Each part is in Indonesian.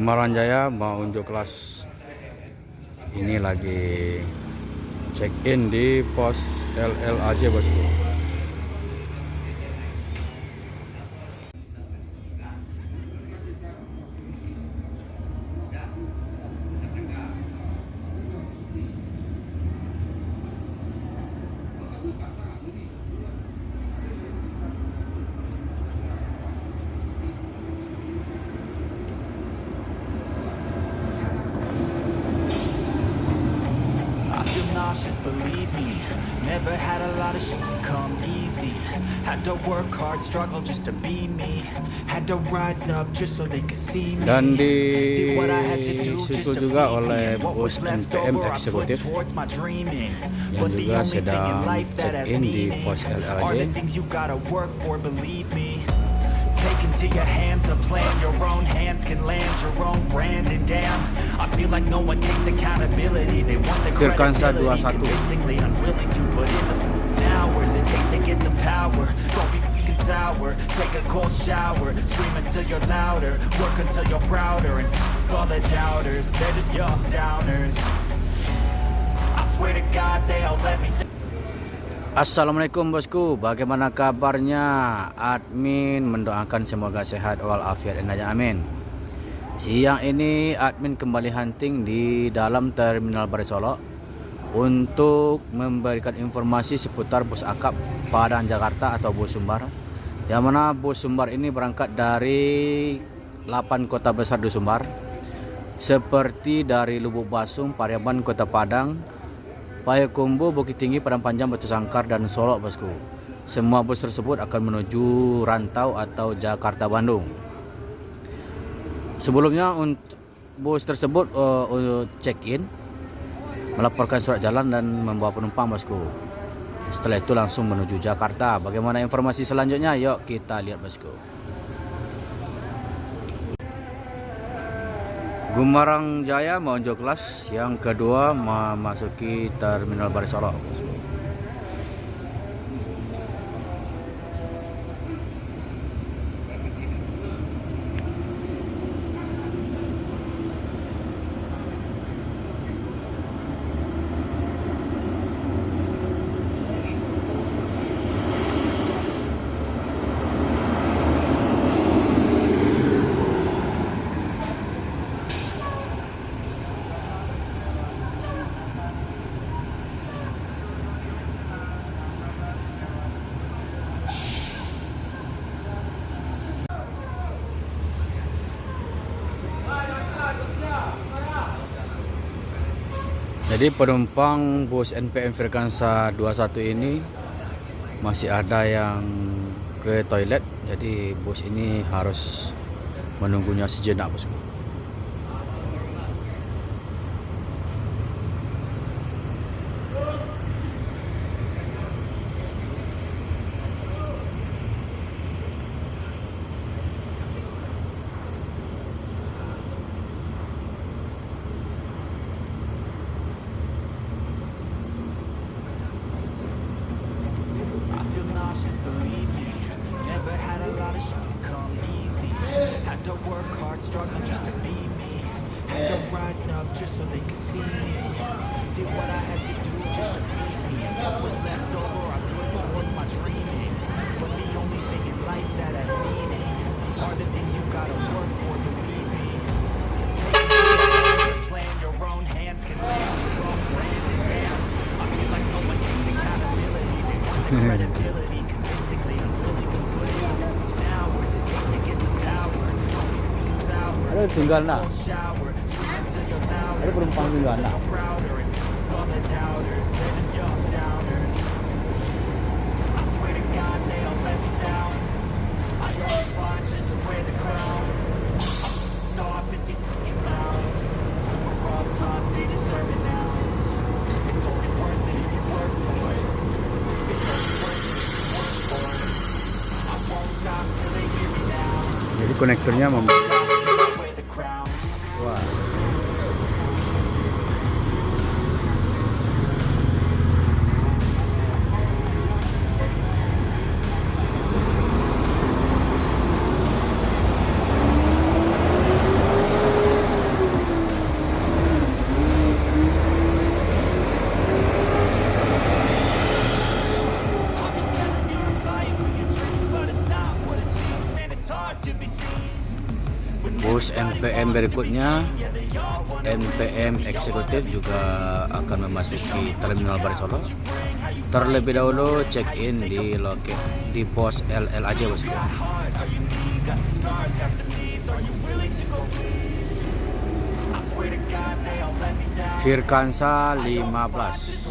Gumarang Jaya mau unjuk kelas. Ini lagi check in di pos LLAJ bosku. Nauseous, believe me. Never had a lot of shit come easy. Had to work hard, struggle just to be me. Had to rise up just so they could see me. Dan Did what I had to do just disusul to juga feed oleh me. What bos was left NPM over I put eksekutif towards my dreaming. yang But the juga only thing in sedang life that has check in di meaning pos are the LLAJ. things you gotta work for, believe me. Take into your hands a plan. Your own hands can land your own brand. And damn, I feel like no one takes accountability. They want the Firkansa credibility, 21. convincingly unwilling to put in the hours it takes to get some power. Don't be fucking sour. Take a cold shower. Scream until you're louder. Work until you're prouder. And all the doubters, they're just your downers. I swear to God they all let me down. Assalamualaikum bosku, bagaimana kabarnya? Admin mendoakan semoga sehat walafiat dan amin. Siang ini admin kembali hunting di dalam terminal Barisolo untuk memberikan informasi seputar bus akap Padang Jakarta atau bus Sumbar. Yang mana bus Sumbar ini berangkat dari 8 kota besar di Sumbar, seperti dari Lubuk Basung, Pariaman, Kota Padang, Payakumbuh, Bukit Tinggi, Padang Panjang, Batu Sangkar, dan Solok bosku. Semua bus tersebut akan menuju rantau atau Jakarta Bandung. Sebelumnya untuk bus tersebut check in, melaporkan surat jalan dan membawa penumpang bosku. Setelah itu langsung menuju Jakarta. Bagaimana informasi selanjutnya? Yuk kita lihat bosku. Gumarang Jaya mau unjuk kelas yang kedua memasuki terminal Barisolo. Jadi penumpang bus NPM Firkansa 21 ini masih ada yang ke toilet, jadi bus ini harus menunggunya sejenak bosku. Believe me, never had a lot of shit come easy. Had to work hard, struggle just to be me. Had to rise up just so they could see me. Did what I had to do just to feed me. And what was left over I put towards my dreaming. But the only thing in life that has meaning are the things you gotta work for, believe me. Take a plan, your own hands can land your own brand. And damn, I feel like no one takes accountability. They want the credibility. Ada tunggal nak? Ada penumpang tunggal nak? Jadi konektornya wah. bus NPM berikutnya, NPM eksekutif juga akan memasuki Terminal Baru Solo. Terlebih dahulu check in di loket di pos LL aja bosku. Virkansa 15.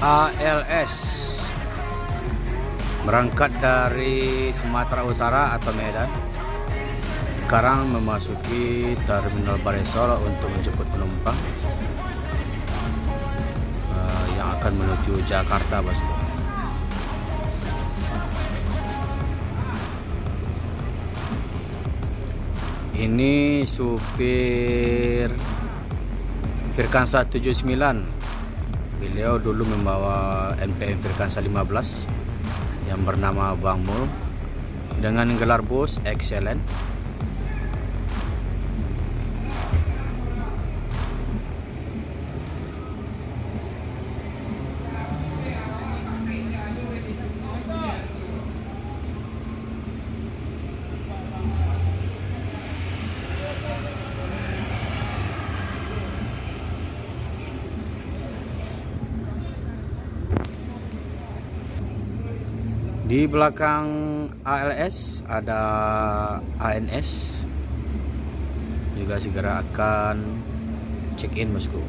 ALS berangkat dari Sumatera Utara atau Medan, sekarang memasuki Terminal Baru Solo untuk menjemput penumpang yang akan menuju Jakarta bosku. Ini supir Virkansa 79. Beliau dulu membawa NPM Virkansa 15 yang bernama Bang Mul dengan gelar bos Excellent. Di belakang ALS ada ANS, juga segera akan check in bosku.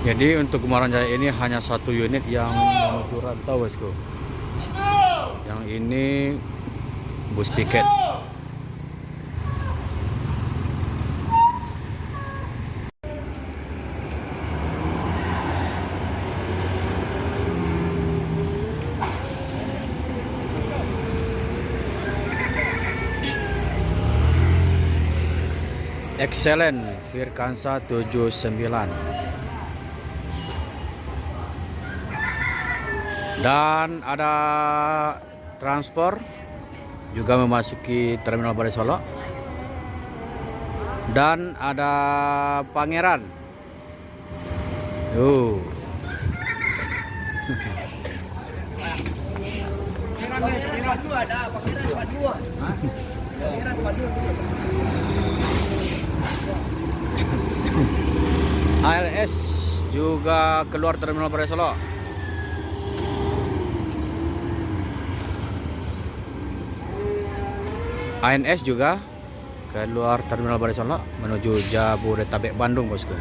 Jadi untuk Kumaran Jaya ini hanya satu unit yang menuju rantau bosku. Yang ini bus piket. Excellent Virkansa 79. Dan ada transport juga memasuki Terminal Baru Solo. Dan ada Pangeran. ALS juga keluar Terminal Baru Solo. ANS juga keluar Terminal Baru Solo menuju Jabodetabek Bandung bosku.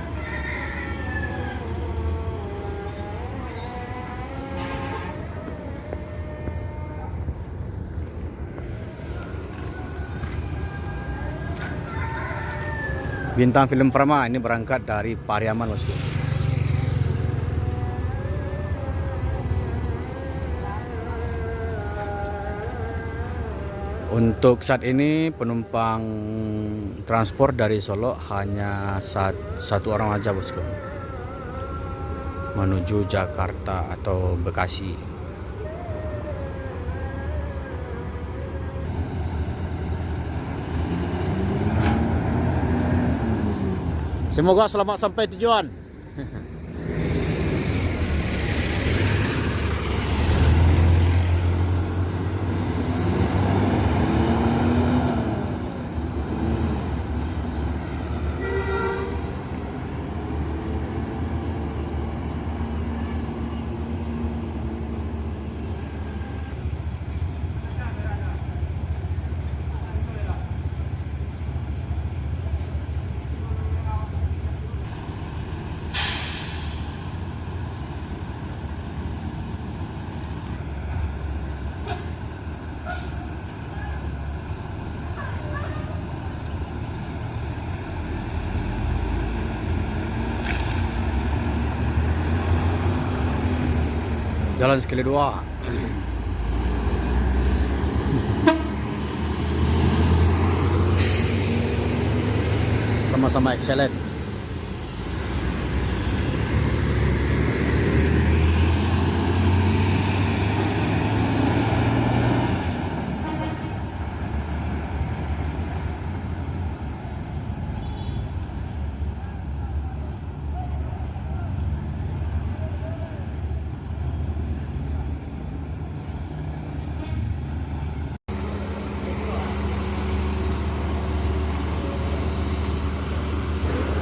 Bintang Film Prama ini berangkat dari Pariaman bosku. Untuk saat ini penumpang transport dari Solo hanya satu orang aja bosku, menuju Jakarta atau Bekasi. Semoga selamat sampai tujuan. Jalan sekali dua. Sama-sama excellent.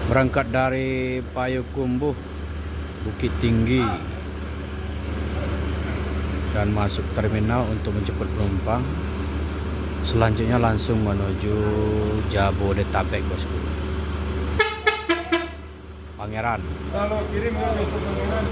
Berangkat dari Payakumbuh, Bukit Tinggi, dan masuk terminal untuk menjemput penumpang. Selanjutnya langsung menuju Jabodetabek, bosku. Pangeran. Kalau kirim ke Pangeran.